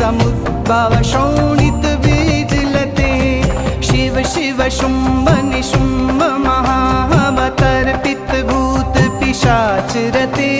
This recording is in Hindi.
समुद्भव शोणित बीजलते शिव शिव शुंभ निशुंभ महावतर्पित भूत पिशाच रते